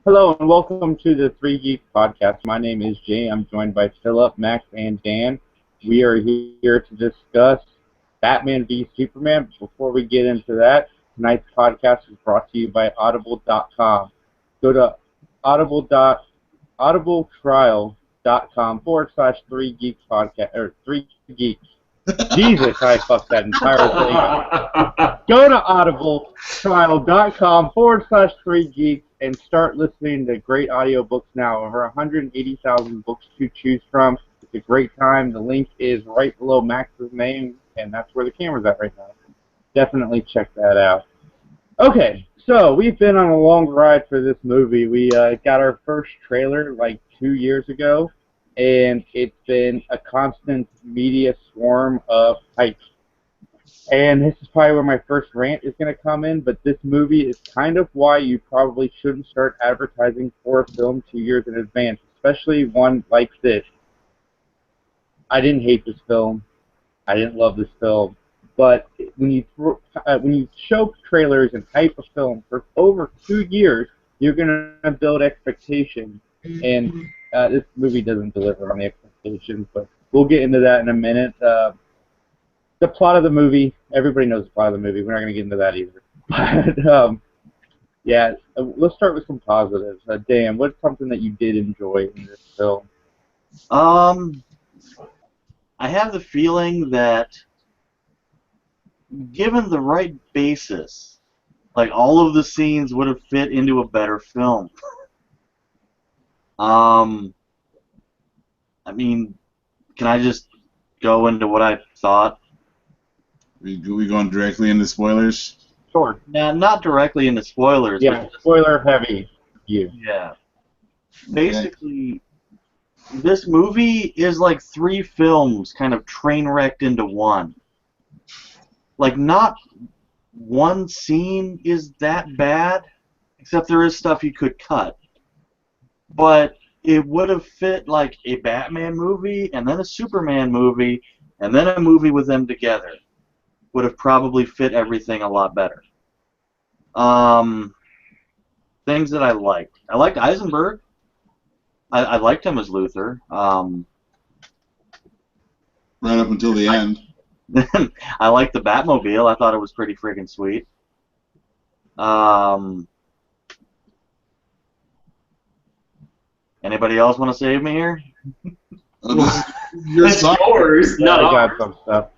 Hello and welcome to the Three Geeks podcast. My name is Jay. I'm joined by Philip, Max, and Dan. We are here to discuss Batman v Superman. Before we get into that, tonight's podcast is brought to you by Audible.com. Go to audibletrial.com/Three Geeks podcast or Three Geeks. Jesus, I fucked that entire thing up. Go to audibletrial.com/Three Geeks and start listening to great audiobooks now. Over 180,000 books to choose from. It's a great time. The link is right below Max's name, and that's where the camera's at right now. Definitely check that out. Okay, so we've been on a long ride for this movie. We got our first trailer like 2 years ago, and it's been a constant media swarm of hype. And this is probably where my first rant is going to come in, but this movie is kind of why you probably shouldn't start advertising for a film 2 years in advance, especially one like this. I didn't hate this film. I didn't love this film. But when you show trailers and hype a film for over 2 years, you're going to build expectations. And this movie doesn't deliver on the expectations, but we'll get into that in a minute. The plot of the movie, everybody knows the plot of the movie. We're not going to get into that either. But, yeah, let's start with some positives. Dan, what's something that you did enjoy in this film? I have the feeling that given the right basis, like all of the scenes would have fit into a better film. I mean, can I just go into what I thought? We going directly into spoilers? Sure. Yeah, not directly into spoilers. Yeah, spoiler heavy. Yeah. Basically, this movie is like 3 films kind of train wrecked into one. Like, not one scene is that bad, except there is stuff you could cut. But it would have fit like a Batman movie, and then a Superman movie, and then a movie with them together. Would have probably fit everything a lot better. Things that I liked. I liked Eisenberg. I liked him as Luthor. Right up until the end. I liked the Batmobile. I thought it was pretty friggin' sweet. Anybody else want to save me here? Your song. Yours, not I ours. got some stuff.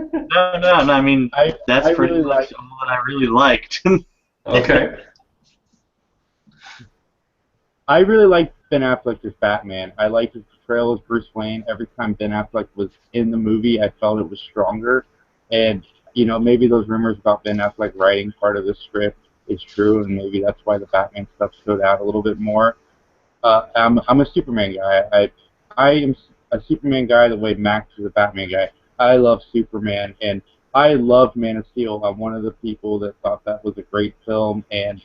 No. I mean, that's I pretty really much all that I really liked. Okay. I really liked Ben Affleck as Batman. I liked his portrayal as Bruce Wayne. Every time Ben Affleck was in the movie, I felt it was stronger. And, you know, maybe those rumors about Ben Affleck writing part of the script is true, and maybe that's why the Batman stuff stood out a little bit more. I'm a Superman guy. I am a Superman guy the way Max is a Batman guy. I love Superman, and I loved Man of Steel. I'm one of the people that thought that was a great film, and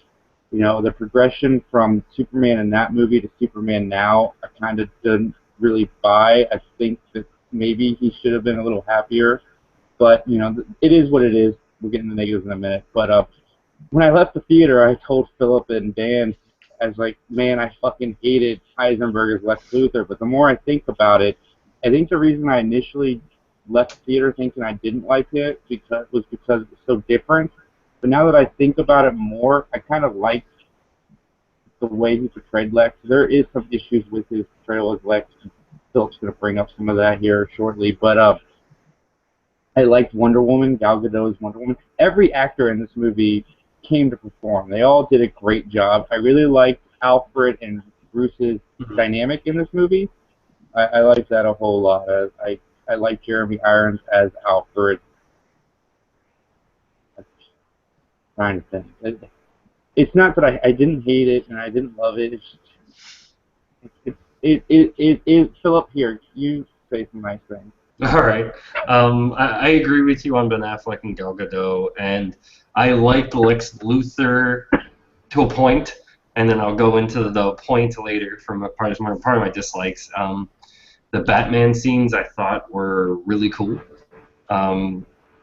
you know, the progression from Superman in that movie to Superman now, I kind of didn't really buy. I think that maybe he should have been a little happier, but you know, it is what it is. We'll get into the negatives in a minute. But when I left the theater, I told Philip and Dan, I was like, man, I fucking hated Heisenberg as Lex Luthor. But the more I think about it, I think the reason I initially left the theater thinking I didn't like it was because it was so different. But now that I think about it more, I kind of like the way he portrayed Lex. There is some issues with his portrayal as Lex. Philip's going to bring up some of that here shortly. But I liked Wonder Woman, Gal Gadot's Wonder Woman. Every actor in this movie came to perform. They all did a great job. I really liked Alfred and Bruce's dynamic in this movie. I liked that a whole lot. I like Jeremy Irons as Alfred. Trying to think. It's not that I didn't hate it and I didn't love it. It's Philip, here, you say some nice things. All right. I agree with you on Ben Affleck and Gal Gadot, and I liked Lex Luthor to a point, and then I'll go into the point later from part of my dislikes. The Batman scenes I thought were really cool.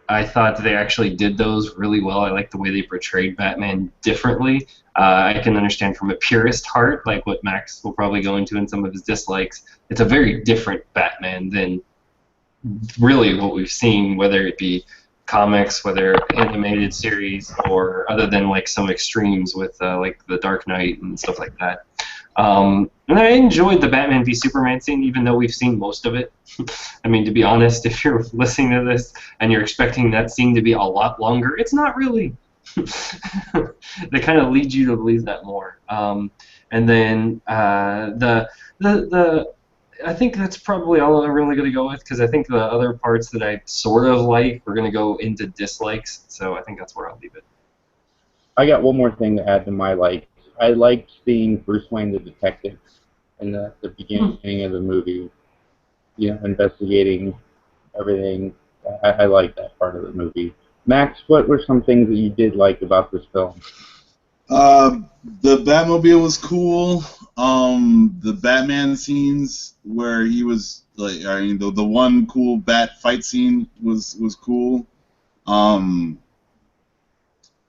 I thought they actually did those really well. I like the way they portrayed Batman differently. I can understand from a purist heart, like what Max will probably go into in some of his dislikes. It's a very different Batman than really what we've seen, whether it be comics, whether animated series, or other than like some extremes with like the Dark Knight and stuff like that. And I enjoyed the Batman v Superman scene, even though we've seen most of it. I mean, to be honest, if you're listening to this and you're expecting that scene to be a lot longer, it's not really. They kind of lead you to believe that more. And then the I think that's probably all I'm really going to go with, because I think the other parts that I sort of like, we're going to go into dislikes. So I think that's where I'll leave it. I got one more thing to add to my likes. I liked seeing Bruce Wayne the detective in the beginning of the movie, you know, investigating everything. I like that part of the movie. Max, what were some things that you did like about this film? The Batmobile was cool. The Batman scenes where he was like, I mean, the one cool Bat fight scene was cool.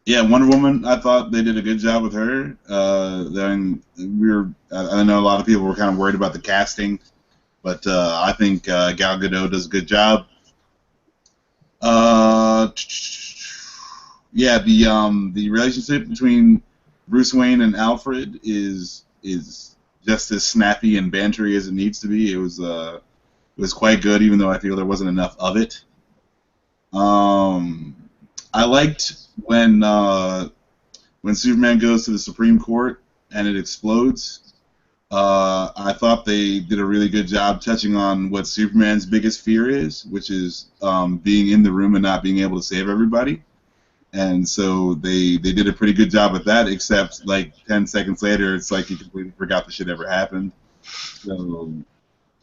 Yeah, Wonder Woman, I thought they did a good job with her. Then I know a lot of people were kind of worried about the casting, but I think Gal Gadot does a good job. Yeah, the relationship between Bruce Wayne and Alfred is just as snappy and bantery as it needs to be. It was quite good, even though I feel there wasn't enough of it. I liked when Superman goes to the Supreme Court and it explodes. I thought they did a really good job touching on what Superman's biggest fear is, which is being in the room and not being able to save everybody. And so they did a pretty good job with that, except like 10 seconds later, it's like he completely forgot the shit ever happened. So,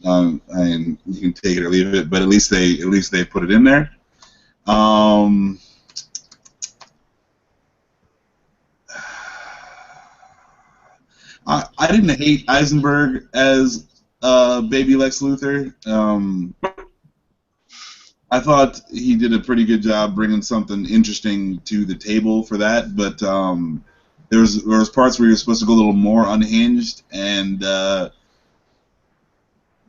and you can take it or leave it, but at least they put it in there. I didn't hate Eisenberg as baby Lex Luthor. I thought he did a pretty good job bringing something interesting to the table for that, but there was parts where he was supposed to go a little more unhinged, and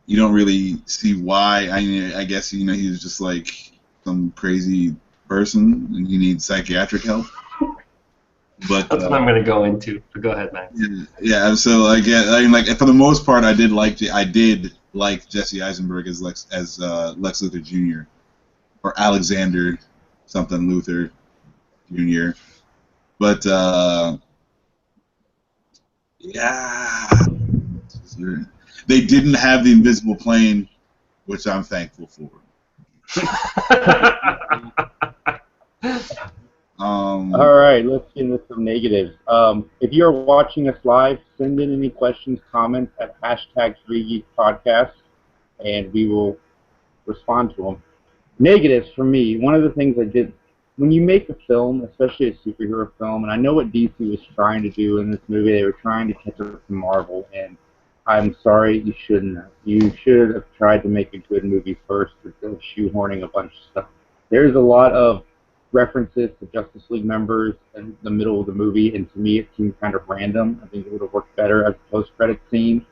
you don't really see why. I guess he was just like some crazy person and he needs psychiatric help. But that's what I'm going to go into. But go ahead, Max. Yeah. So I mean, like for the most part, I did like Jesse Eisenberg as Lex Luthor Jr. or Alexander something Luthor Jr. But yeah, they didn't have the invisible plane, which I'm thankful for. All right, let's get into some negatives. If you're watching us live, send in any questions, comments at #3geekpodcast, and we will respond to them. Negatives for me, one of the things I did, when you make a film, especially a superhero film, and I know what DC was trying to do in this movie, they were trying to catch up to Marvel, and I'm sorry, you shouldn't have. You should have tried to make a good movie first instead of shoehorning a bunch of stuff. There's a lot of references to Justice League members in the middle of the movie, and to me it seemed kind of random. I think it would have worked better as a post-credit scene.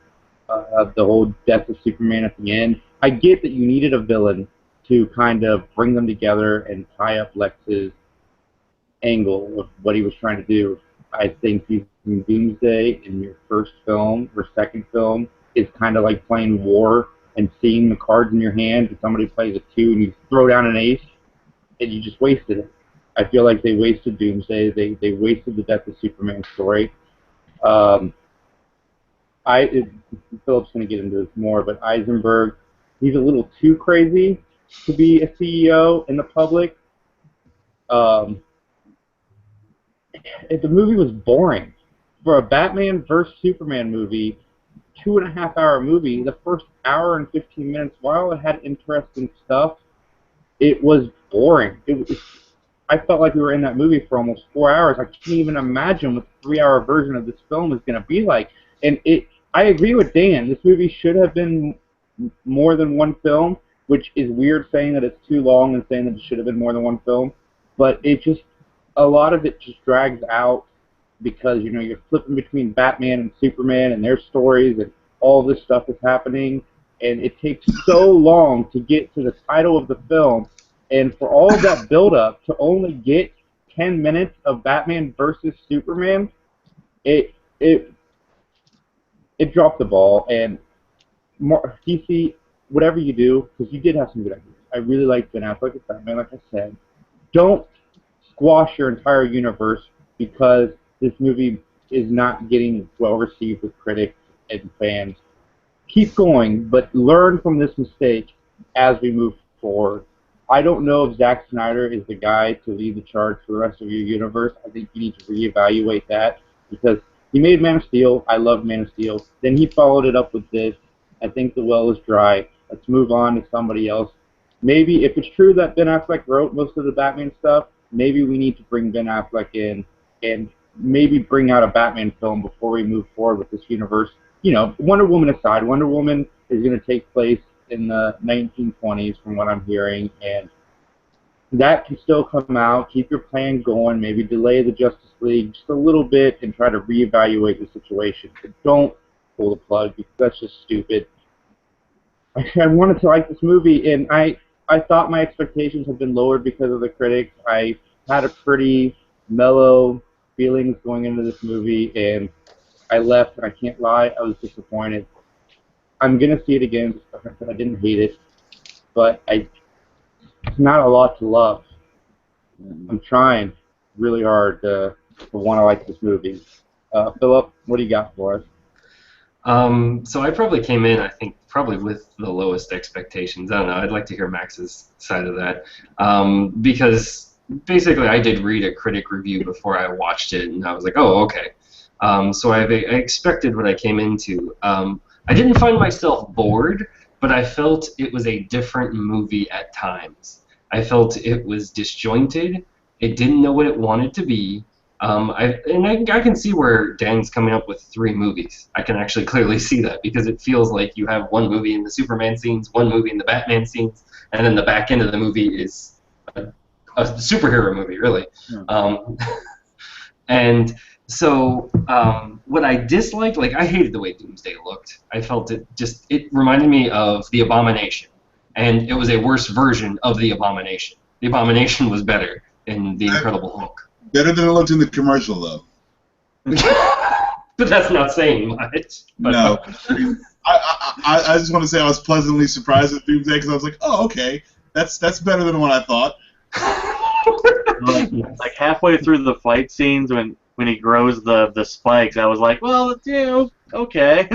The whole death of Superman at the end. I get that you needed a villain to kind of bring them together and tie up Lex's angle of what he was trying to do. I think using Doomsday in your first film or second film is kind of like playing War and seeing the cards in your hand, and somebody plays a 2 and you throw down an ace, and you just wasted it. I feel like they wasted Doomsday. They wasted the death of Superman story. Philip's going to get into this more, but Eisenberg, he's a little too crazy to be a CEO in the public. The movie was boring. For a Batman vs. Superman movie, 2.5-hour movie, the first hour and 15 minutes, while it had interesting stuff, it was boring. I felt like we were in that movie for almost 4 hours. I can't even imagine what the 3-hour version of this film is going to be like. And I agree with Dan. This movie should have been more than one film. which is weird saying that it's too long and saying that it should have been more than one film. But it just, a lot of it just drags out because, you're flipping between Batman and Superman and their stories and all this stuff is happening. And it takes so long to get to the title of the film. And for all of that build-up to only get 10 minutes of Batman versus Superman, it dropped the ball. And DC, whatever you do, because you did have some good ideas. I really like Ben Affleck as Batman, like I said. Don't squash your entire universe because this movie is not getting well received with critics and fans. Keep going, but learn from this mistake as we move forward. I don't know if Zack Snyder is the guy to lead the charge for the rest of your universe. I think you need to reevaluate that because he made Man of Steel. I love Man of Steel. Then he followed it up with this. I think the well is dry. Let's move on to somebody else. Maybe if it's true that Ben Affleck wrote most of the Batman stuff, maybe we need to bring Ben Affleck in and maybe bring out a Batman film before we move forward with this universe. Wonder Woman aside, Wonder Woman is going to take place in the 1920s from what I'm hearing, and that can still come out. Keep your plan going, maybe delay the Justice League just a little bit and try to reevaluate the situation. But don't pull the plug because that's just stupid. I wanted to like this movie, and I thought my expectations had been lowered because of the critics. I had a pretty mellow feelings going into this movie, and I left, and I can't lie, I was disappointed. I'm going to see it again. I didn't hate it, but it's not a lot to love. I'm trying really hard to want to like this movie. Philip, what do you got for us? So I probably came in, I think, probably with the lowest expectations. I don't know. I'd like to hear Max's side of that. Because basically I did read a critic review before I watched it, and I was like, oh, okay. So I expected what I came into. I didn't find myself bored, but I felt it was a different movie at times. I felt it was disjointed. It didn't know what it wanted to be. I can see where Dan's coming up with 3 movies. I can actually clearly see that because it feels like you have one movie in the Superman scenes, one movie in the Batman scenes, and then the back end of the movie is a superhero movie, really. Yeah. And so what I disliked, I hated the way Doomsday looked. I felt it reminded me of The Abomination, and it was a worse version of The Abomination. The Abomination was better in The Incredible Hulk. Better than it looked in the commercial, though. But that's not saying much. But, no. I just want to say I was pleasantly surprised with Doomsday because I was like, oh, okay, that's better than what I thought. Like halfway through the fight scenes when he grows the spikes, I was like, well, okay.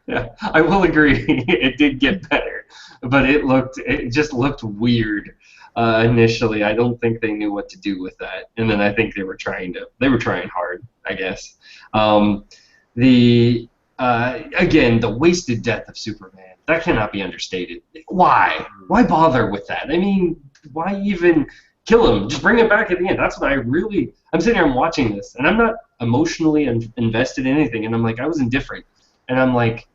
Yeah, I will agree. It did get better, but it just looked weird. Initially, I don't think they knew what to do with that, and then I think they were trying hard, I guess. Again, the wasted death of Superman, that cannot be understated. Why bother with that? I mean, why even kill him? Just bring him back at the end. That's what I'm sitting here, I'm watching this, and I'm not emotionally invested in anything, and I'm like, I was indifferent, and I'm like,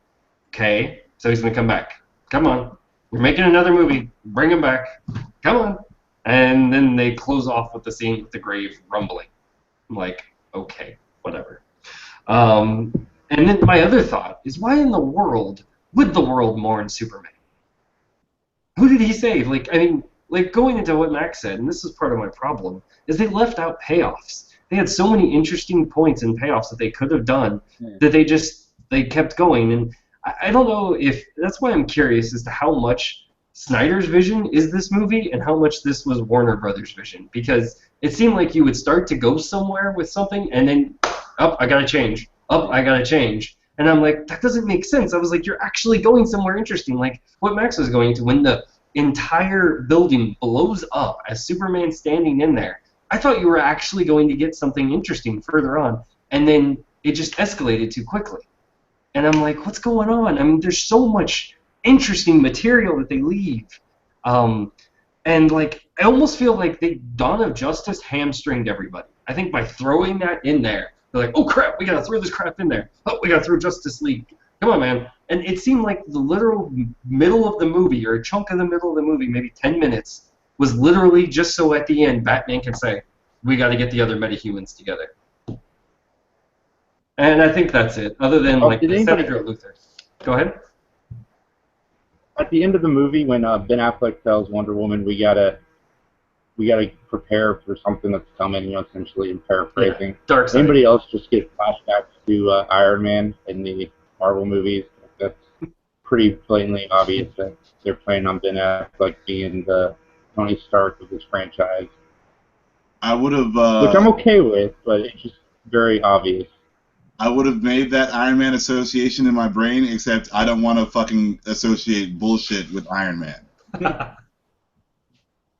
okay, so he's gonna come back. Come on. We're making another movie. Bring him back. Come on. And then they close off with the scene with the grave rumbling. I'm like, okay, whatever. And then my other thought is, why in the world would the world mourn Superman? Who did he save? Going into what Max said, and this is part of my problem, is they left out payoffs. They had so many interesting points and payoffs that they could have done that they kept going. And I don't know if that's why I'm curious as to how much Snyder's vision is this movie and how much this was Warner Brothers' vision, because it seemed like you would start to go somewhere with something and then I gotta change, I gotta change, and I'm like, that doesn't make sense. I was like, you're actually going somewhere interesting, like what Max was going to when the entire building blows up as Superman standing in there. I thought you were actually going to get something interesting further on, and then it just escalated too quickly. And I'm like, what's going on? I mean, there's so much interesting material that they leave. And, I almost feel like Dawn of Justice hamstringed everybody. I think by throwing that in there, they're like, oh, crap, we got to throw this crap in there. Oh, we got to throw Justice League. Come on, man. And it seemed like the literal middle of the movie, or a chunk of the middle of the movie, maybe 10 minutes, was literally just so at the end Batman can say, we got to get the other metahumans together. And I think that's it, other than like did the anybody- Senator Luthor. Go ahead. At the end of the movie, when Ben Affleck tells Wonder Woman, we gotta prepare for something that's coming, essentially, in paraphrasing. Dark Side. Anybody else just get flashbacks to Iron Man in the Marvel movies? That's pretty blatantly obvious that they're planning on Ben Affleck being the Tony Stark of this franchise, I would have. which I'm okay with, but it's just very obvious. I would have made that Iron Man association in my brain, except I don't want to fucking associate bullshit with Iron Man.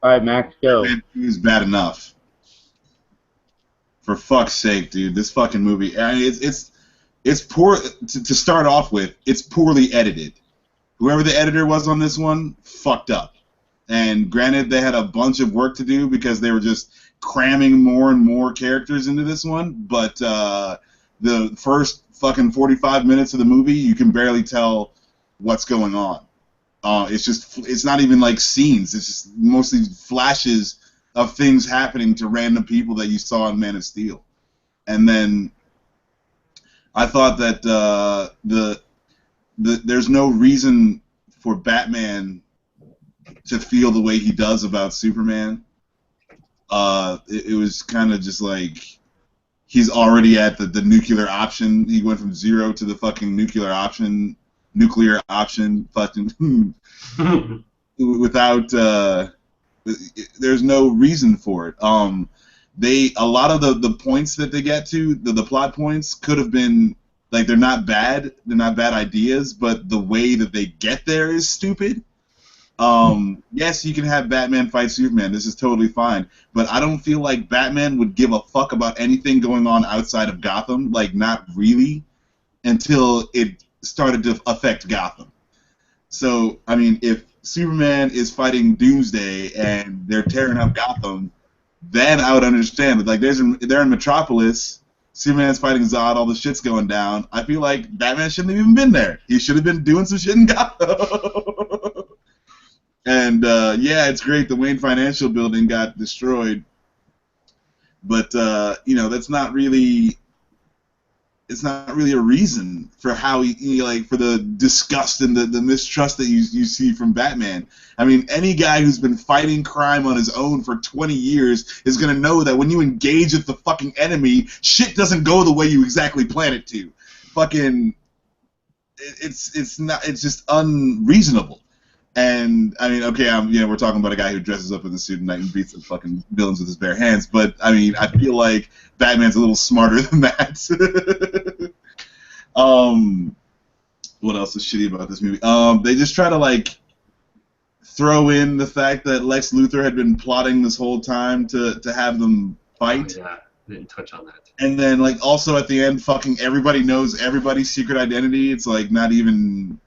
All right, Max, go. Iron Man 2 is bad enough. For fuck's sake, dude, this fucking movie. I mean, it's poor to start off with. It's poorly edited. Whoever the editor was on this one fucked up. And granted, they had a bunch of work to do because they were just cramming more and more characters into this one. But the first fucking 45 minutes of the movie, you can barely tell what's going on. It's not even like scenes. It's just mostly flashes of things happening to random people that you saw in Man of Steel. And then I thought that there's no reason for Batman to feel the way he does about Superman. It was kind of just like he's already at the nuclear option. He went from 0 to the fucking nuclear option, fucking without. There's no reason for it. A lot of the points that they get to, the plot points, could have been like they're not bad ideas, but the way that they get there is stupid. Yes, you can have Batman fight Superman. This is totally fine. But I don't feel like Batman would give a fuck about anything going on outside of Gotham. Like, not really, until it started to affect Gotham. So, I mean, if Superman is fighting Doomsday and they're tearing up Gotham, then I would understand. But, like, they're in Metropolis, Superman's fighting Zod, all the shit's going down. I feel like Batman shouldn't have even been there. He should have been doing some shit in Gotham. And yeah, it's great the Wayne Financial Building got destroyed, but that's not really. It's not really a reason for how for the disgust and the mistrust that you see from Batman. I mean, any guy who's been fighting crime on his own for 20 years is gonna know that when you engage with the fucking enemy, shit doesn't go the way you exactly plan it to. Fucking, it's just unreasonable. And I mean, okay, we're talking about a guy who dresses up in the suit at night and beats the fucking villains with his bare hands. But I mean, I feel like Batman's a little smarter than that. What else is shitty about this movie? They just try to throw in the fact that Lex Luthor had been plotting this whole time to have them fight. Oh, yeah, didn't touch on that. And then also at the end, fucking everybody knows everybody's secret identity. It's not even.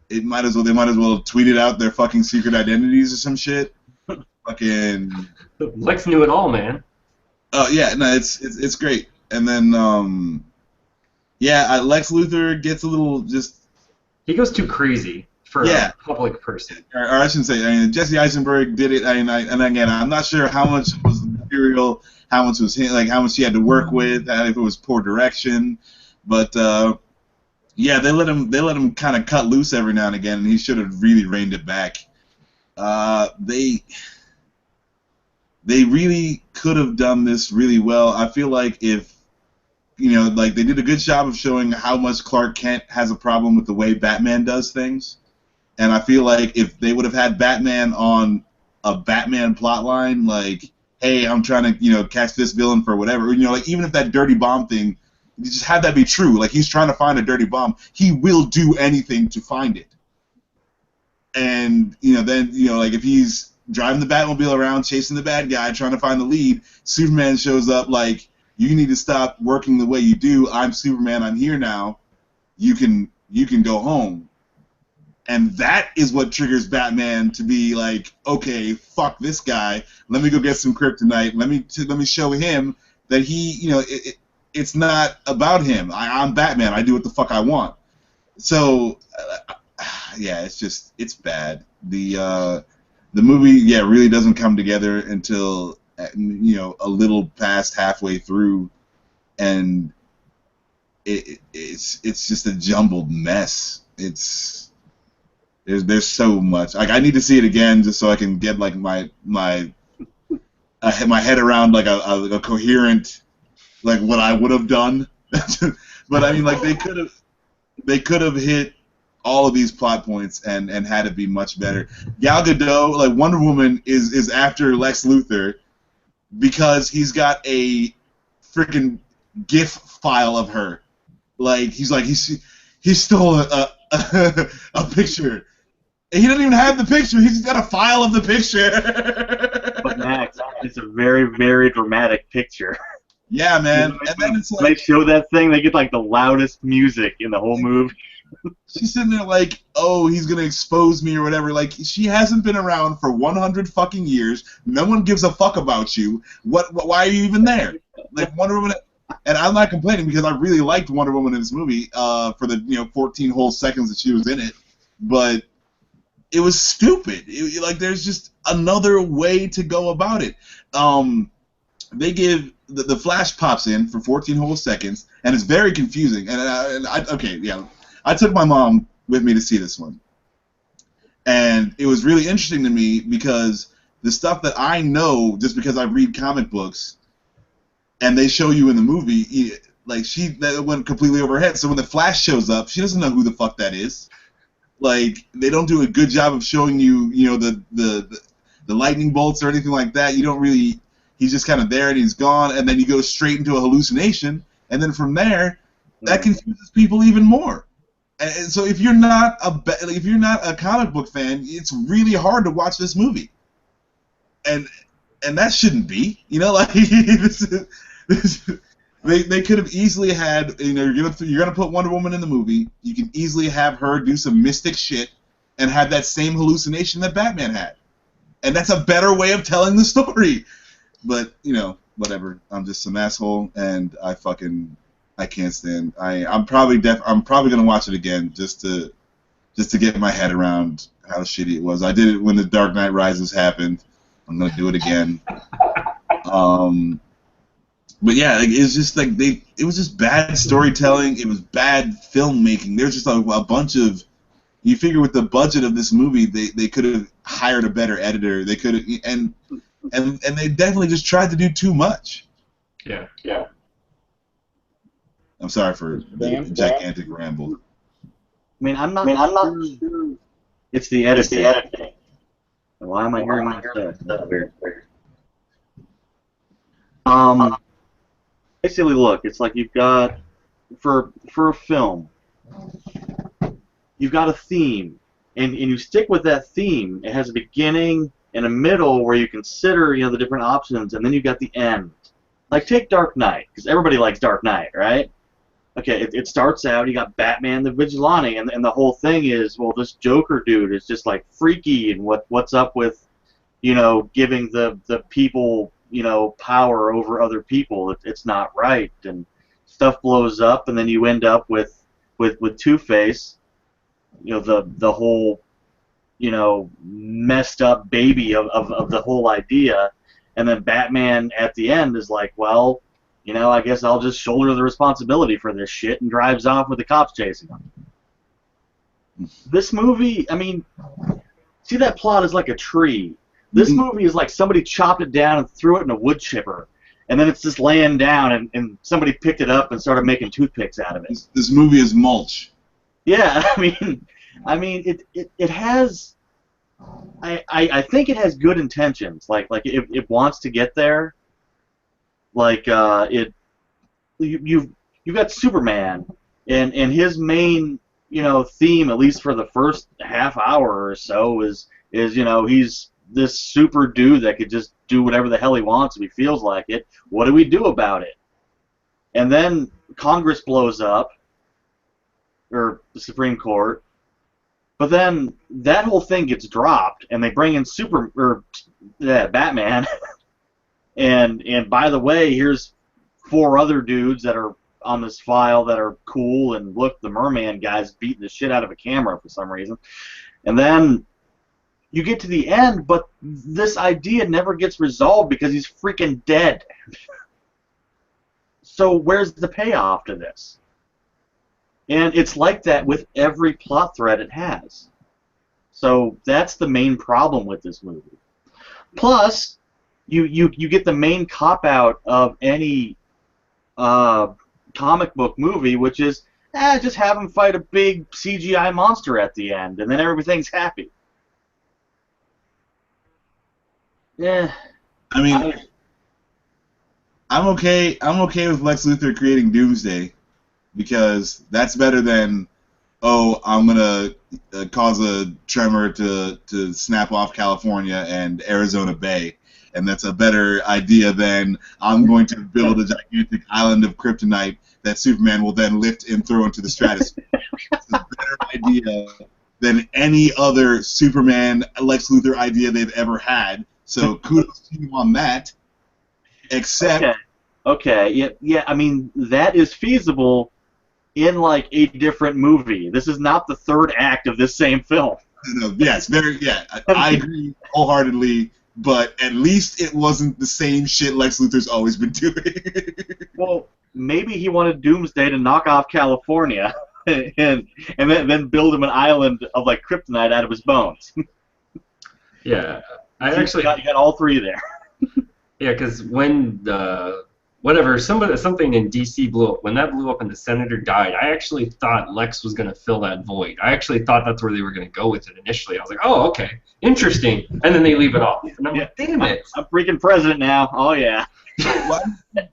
They might as well have tweeted out their fucking secret identities or some shit. Fucking. Lex knew it all, man. Oh yeah, no, it's great. And then Lex Luthor gets a little just. He goes too crazy for a public person. Or I shouldn't say. I mean, Jesse Eisenberg did it. And again, I'm not sure how much was the material, how much was how much he had to work with, if it was poor direction, but. Yeah, they let him kind of cut loose every now and again, and he should have really reined it back. They really could have done this really well. I feel like if they did a good job of showing how much Clark Kent has a problem with the way Batman does things, and I feel like if they would have had Batman on a Batman plotline, hey, I'm trying to catch this villain for whatever, even if that dirty bomb thing. You just have that be true. He's trying to find a dirty bomb. He will do anything to find it. And, then, if he's driving the Batmobile around, chasing the bad guy, trying to find the lead, Superman shows up you need to stop working the way you do. I'm Superman. I'm here now. You can go home. And that is what triggers Batman to be okay, fuck this guy. Let me go get some kryptonite. Let me show him that he, it's not about him. I'm Batman. I do what the fuck I want. So, yeah, it's bad. The movie, yeah, really doesn't come together until a little past halfway through, and it's just a jumbled mess. There's so much. Like I need to see it again just so I can get like my head around like a coherent like what I would have done. But I mean, like they could have hit all of these plot points and had it be much better. Gal Gadot, like Wonder Woman, is after Lex Luthor because he's got a freaking GIF file of her. Like he stole a picture. And he doesn't even have the picture. He's got a file of the picture. But Max, it's a very, very dramatic picture. Yeah, man. And then it's when they show that thing, they get like the loudest music in the whole movie. She's sitting there like, oh, he's gonna expose me or whatever. Like, she hasn't been around for 100 fucking years. No one gives a fuck about you. Why are you even there? Like Wonder Woman. And I'm not complaining because I really liked Wonder Woman in this movie for the 14 whole seconds that she was in it. But it was stupid. Like, there's just another way to go about it. They give the Flash pops in for 14 whole seconds, and it's very confusing. I took my mom with me to see this one, and it was really interesting to me because the stuff that I know just because I read comic books, and they show you in the movie, like that went completely over her head. So when the Flash shows up, she doesn't know who the fuck that is. Like, they don't do a good job of showing you, the lightning bolts or anything like that. You don't really. He's just kind of there and he's gone, and then you go straight into a hallucination, and then from there, that confuses people even more. And so if you're not a comic book fan, it's really hard to watch this movie. And that shouldn't be, like they could have easily had, you're gonna put Wonder Woman in the movie. You can easily have her do some mystic shit and have that same hallucination that Batman had, and that's a better way of telling the story. But whatever. I'm just some asshole, and I can't stand. I'm probably gonna watch it again just to get my head around how shitty it was. I did it when The Dark Knight Rises happened. I'm gonna do it again. But yeah, like, it's just like it was just bad storytelling. It was bad filmmaking. There's just a bunch of. You figure with the budget of this movie, they could have hired a better editor. They could have and they definitely just tried to do too much. Yeah. I'm sorry for the gigantic ramble. I mean, I'm not sure. It's the editing. Why am I hearing myself? That's weird. Basically, look, it's like you've got for a film, you've got a theme, and you stick with that theme. It has a beginning and a middle where you consider, the different options, and then you've got the end. Like, take Dark Knight, because everybody likes Dark Knight, right? Okay, it starts out, you got Batman the Vigilante, and the whole thing is, well, this Joker dude is just, like, freaky, and what's up with, giving the people, power over other people. It's not right, and stuff blows up, and then you end up with Two-Face, the whole, messed up baby of the whole idea, and then Batman at the end is like, well, I guess I'll just shoulder the responsibility for this shit, and drives off with the cops chasing him. This movie, I mean, see, that plot is like a tree. This movie is like somebody chopped it down and threw it in a wood chipper, and then it's just laying down, and somebody picked it up and started making toothpicks out of it. This movie is mulch. Yeah, I mean, it has. I think it has good intentions. Like it wants to get there. Like you've got Superman, and his main theme, at least for the first half hour or so, is he's this super dude that could just do whatever the hell he wants if he feels like it. What do we do about it? And then Congress blows up, or the Supreme Court. But then that whole thing gets dropped, and they bring in Batman. and by the way, here's 4 other dudes that are on this file that are cool, and look, the merman guy's beating the shit out of a camera for some reason. And then you get to the end, but this idea never gets resolved because he's freaking dead. So where's the payoff to this? And it's like that with every plot thread it has. So that's the main problem with this movie. Plus, you get the main cop-out of any comic book movie, which is, just have him fight a big CGI monster at the end, and then everything's happy. Yeah. I mean, I'm okay with Lex Luthor creating Doomsday, because that's better than, oh, I'm gonna cause a tremor to snap off California and Arizona Bay, and that's a better idea than I'm going to build a gigantic island of kryptonite that Superman will then lift and throw into the stratosphere. It's a better idea than any other Superman Lex Luthor idea they've ever had. So kudos to you on that. Except, okay, yeah. I mean, that is feasible in like a different movie. This is not the third act of this same film. Yes, I agree wholeheartedly. But at least it wasn't the same shit Lex Luthor's always been doing. Well, maybe he wanted Doomsday to knock off California and then build him an island of like kryptonite out of his bones. Yeah, You got all three there. Yeah, because when something in DC blew up, when that blew up and the senator died, I actually thought Lex was going to fill that void. I actually thought that's where they were going to go with it initially. I was like, oh, okay, interesting. And then they leave it off. And I'm like, damn it. I'm freaking president now. Oh, yeah.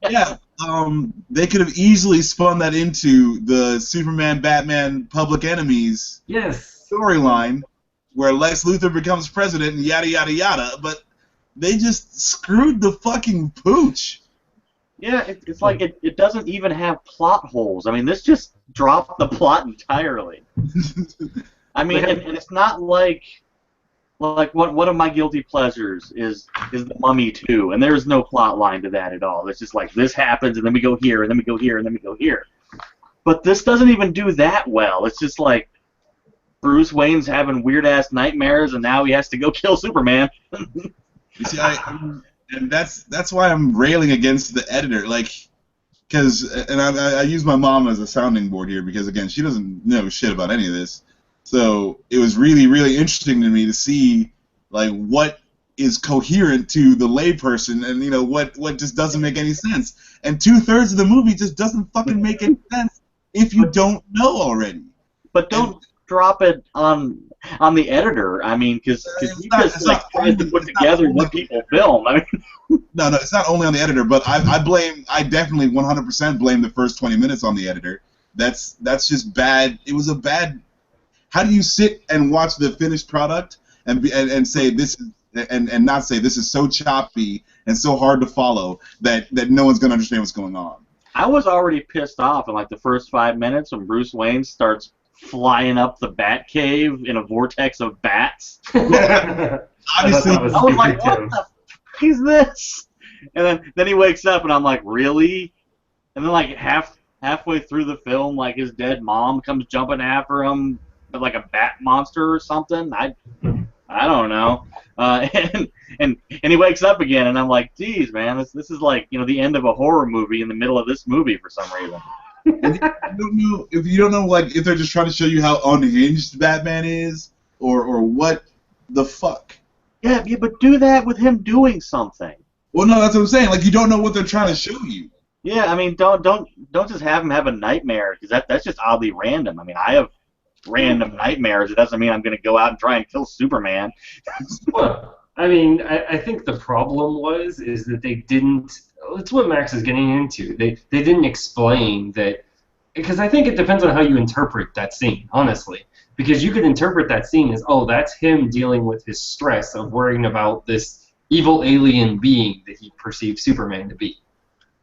Yeah, they could have easily spun that into the Superman-Batman Public Enemies storyline, where Lex Luthor becomes president and yada, yada, yada, but they just screwed the fucking pooch. Yeah, it's like it doesn't even have plot holes. I mean, this just dropped the plot entirely. I mean, and it's not like one of my guilty pleasures is The Mummy 2, and there's no plot line to that at all. It's just like this happens, and then we go here, and then we go here, and then we go here. But this doesn't even do that well. It's just like Bruce Wayne's having weird-ass nightmares, and now he has to go kill Superman. You see, and that's why I'm railing against the editor, like, because, and I use my mom as a sounding board here, because again, she doesn't know shit about any of this. So it was really, really interesting to me to see, like, what is coherent to the layperson, and you know what just doesn't make any sense. And 2/3 of the movie just doesn't fucking make any sense if you don't know already. But don't drop it on the editor. I mean, because he just like tries to put together what people film. I mean, no, it's not only on the editor, but I definitely 100% blame the first 20 minutes on the editor. That's just bad. It was a bad. How do you sit and watch the finished product and say this is, and not say this is so choppy and so hard to follow that no one's gonna understand what's going on? I was already pissed off in like the first 5 minutes when Bruce Wayne starts flying up the Batcave in a vortex of bats. Obviously, I was like, what the f*** is this? And then he wakes up, and I'm like, really? And then like halfway through the film, like his dead mom comes jumping after him, like a bat monster or something. I don't know. And he wakes up again, and I'm like, geez, man, this is like, you know, the end of a horror movie in the middle of this movie for some reason. If you don't know, like, if they're just trying to show you how unhinged Batman is, or what the fuck. Yeah, but do that with him doing something. Well, no, that's what I'm saying. Like, you don't know what they're trying to show you. Yeah, I mean, don't just have him have a nightmare, because that's just oddly random. I mean, I have random nightmares. It doesn't mean I'm going to go out and try and kill Superman. Well, I mean, I think the problem is that they didn't. It's what Max is getting into. They didn't explain that, because I think it depends on how you interpret that scene, honestly. Because you could interpret that scene as, oh, that's him dealing with his stress of worrying about this evil alien being that he perceives Superman to be,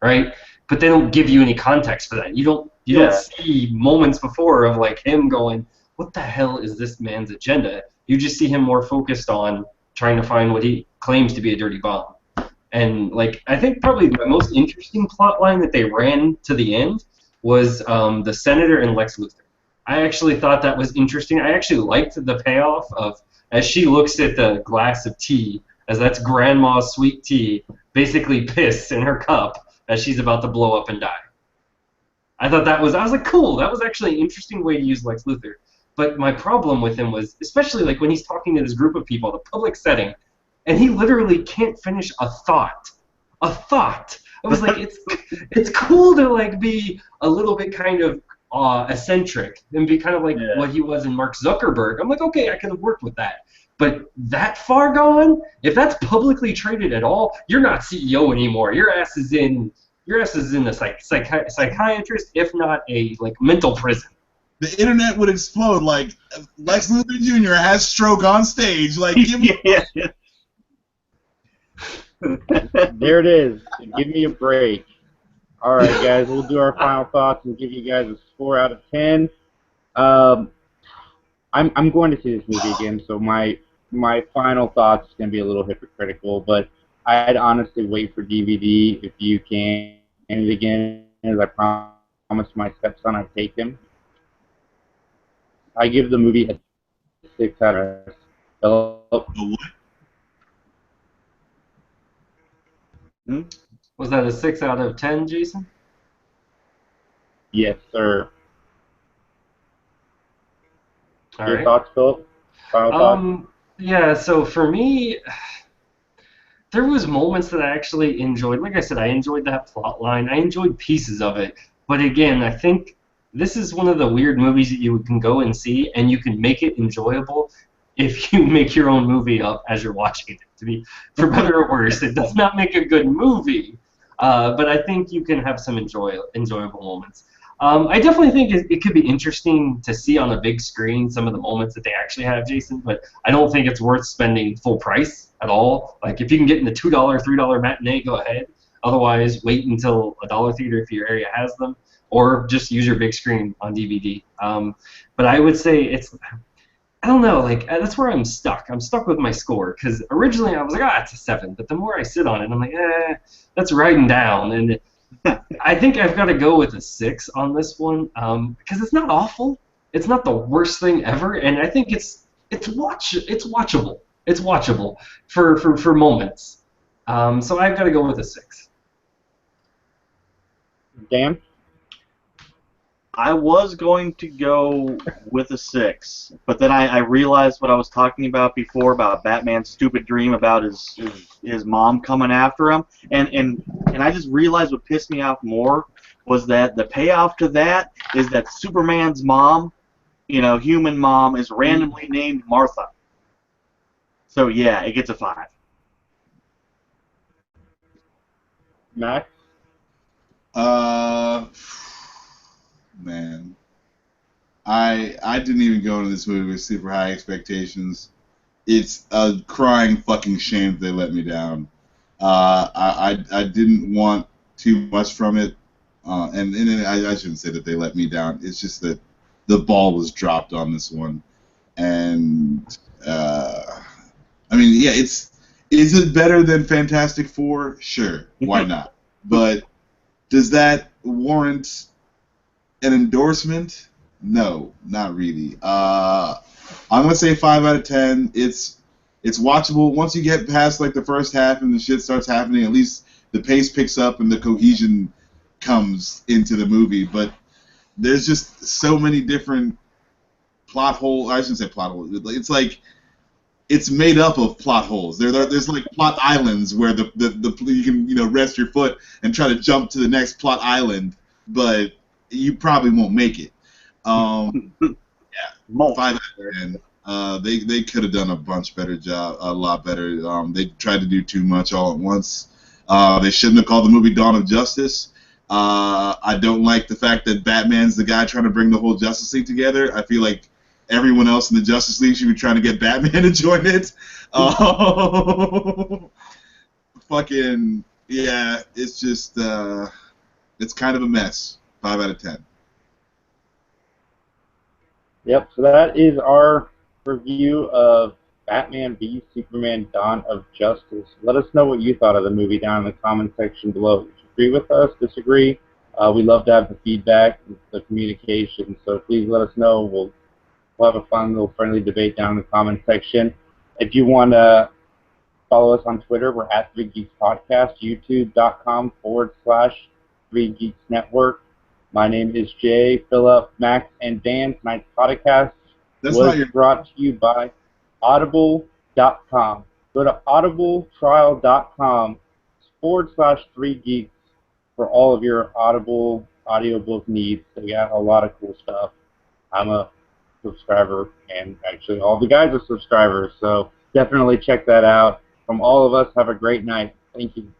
right? But they don't give you any context for that. You don't see moments before of like him going, what the hell is this man's agenda? You just see him more focused on trying to find what he claims to be a dirty bomb. And like I think probably the most interesting plot line that they ran to the end was the Senator and Lex Luthor. I actually thought that was interesting. I actually liked the payoff of as she looks at the glass of tea, as that's Grandma's sweet tea, basically piss in her cup as she's about to blow up and die. I was like, cool. That was actually an interesting way to use Lex Luthor. But my problem with him was, especially like when he's talking to this group of people, the public setting, and he literally can't finish a thought. A thought. I was like, it's cool to like be a little bit kind of eccentric and be kind of like what he was in Mark Zuckerberg. I'm like, okay, I could have worked with that. But that far gone, if that's publicly traded at all, you're not CEO anymore. Your ass is in a psychiatrist, if not a like mental prison. The internet would explode. Like Lex Luthor Jr. has stroke on stage. Like, give me. There it is. Give me a break. All right, guys, we'll do our final thoughts and give you guys a score out of 10. I'm going to see this movie again, so my final thoughts is going to be a little hypocritical, but I'd honestly wait for DVD if you can. And again, as I promised my stepson, I'd take him. I give the movie a 6 out of 10. Was that a 6 out of 10, Jason? Yes, sir. All Your right. thoughts, Philip? Final thoughts? Yeah, so for me, there was moments that I actually enjoyed. Like I said, I enjoyed that plot line. I enjoyed pieces of it. But again, I think this is one of the weird movies that you can go and see, and you can make it enjoyable if you make your own movie up as you're watching it. To be, for better or worse, it does not make a good movie, but I think you can have some enjoyable moments. I definitely think it could be interesting to see on a big screen some of the moments that they actually have, Jason, but I don't think it's worth spending full price at all. Like, if you can get in the $2, $3 matinee, go ahead. Otherwise, wait until a dollar theater if your area has them, or just use your big screen on DVD. But I would say I don't know, like, that's where I'm stuck. I'm stuck with my score, because originally I was like, it's a 7, but the more I sit on it, I'm like, that's riding down, and I think I've got to go with a 6 on this one, because it's not awful. It's not the worst thing ever, and I think it's watchable. It's watchable for moments. So I've got to go with a 6. Dan? I was going to go with a 6, but then I realized what I was talking about before about Batman's stupid dream about his mom coming after him, and I just realized what pissed me off more was that the payoff to that is that Superman's mom, human mom, is randomly named Martha. So yeah, it gets a 5. Max? Man, I didn't even go into this movie with super high expectations. It's a crying fucking shame that they let me down. I didn't want too much from it, and I shouldn't say that they let me down. It's just that the ball was dropped on this one, and I mean, yeah, is it better than Fantastic Four? Sure, why not? But does that warrant an endorsement? No, not really. I'm gonna say 5 out of 10. It's watchable once you get past like the first half and the shit starts happening. At least the pace picks up and the cohesion comes into the movie. But there's just so many different plot holes. I shouldn't say plot holes. It's like it's made up of plot holes. There's like plot islands where the you can rest your foot and try to jump to the next plot island, but you probably won't make it. Yeah, 5 out of 10. They could have done a lot better. They tried to do too much all at once. They shouldn't have called the movie Dawn of Justice. I don't like the fact that Batman's the guy trying to bring the whole Justice League together. I feel like everyone else in the Justice League should be trying to get Batman to join it. Fucking, yeah, it's just, it's kind of a mess. 5 out of 10. Yep, so that is our review of Batman v Superman Dawn of Justice. Let us know what you thought of the movie down in the comment section below. If you agree with us, disagree, We love to have the feedback, the communication. So please let us know. We'll have a fun little friendly debate down in the comment section. If you want to follow us on Twitter, we're at 3 Geeks Podcast, youtube.com/3 Geeks Network. My name is Jay, Philip, Max, and Dan. Tonight's podcast was brought to you by Audible.com. Go to audibletrial.com/3 Geeks for all of your Audible audiobook needs. They got a lot of cool stuff. I'm a subscriber, and actually all the guys are subscribers, so definitely check that out. From all of us, have a great night. Thank you.